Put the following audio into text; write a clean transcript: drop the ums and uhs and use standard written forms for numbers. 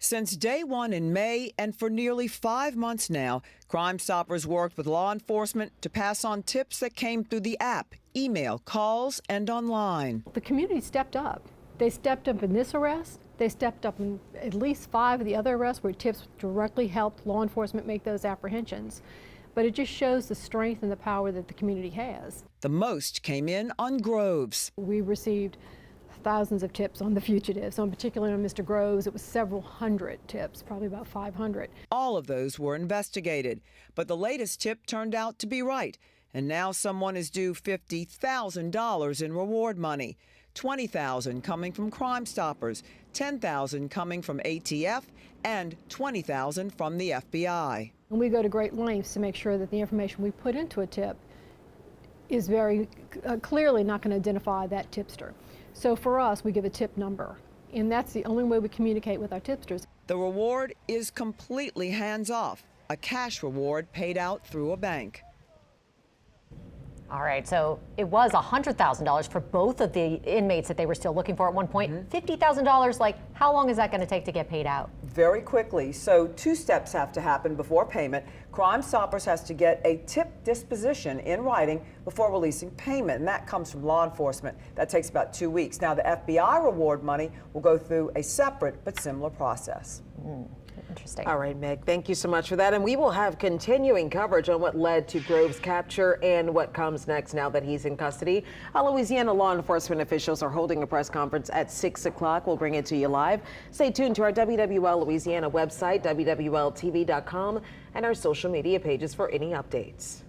Since day one in May and for nearly 5 months now, Crimestoppers worked with law enforcement to pass on tips that came through the app, email, calls, and online. The community stepped up. They stepped up in this arrest. They stepped up in at least 5 of the other arrests where tips directly helped law enforcement make those apprehensions. But it just shows the strength and the power that the community has. The most came in on Groves. We received thousands of tips on the fugitives. In particular on Mr. Groves, it was several hundred tips, probably about 500. All of those were investigated, but the latest tip turned out to be right. And now someone is due $50,000 in reward money. $20,000 coming from Crimestoppers, $10,000 coming from ATF, and $20,000 from the FBI. And we go to great lengths to make sure that the information we put into a tip is very clearly not going to identify that tipster. So for us, we give a tip number, and that's the only way we communicate with our tipsters. The reward is completely hands-off, a cash reward paid out through a bank. All right, so it was $100,000 for both of the inmates that they were still looking for at one point. $50,000, like, how long is that going to take to get paid out? Very quickly. So 2 steps have to happen before payment. Crimestoppers has to get a tip disposition in writing before releasing payment, and that comes from law enforcement. That takes about 2 weeks. Now, the FBI reward money will go through a separate but similar process. Interesting. All right, Meg, thank you so much for that. And we will have continuing coverage on what led to Groves' capture and what comes next now that he's in custody. Louisiana law enforcement officials are holding a press conference at 6 o'clock. We'll bring it to you live. Stay tuned to our WWL Louisiana website, WWLTV.com, and our social media pages for any updates.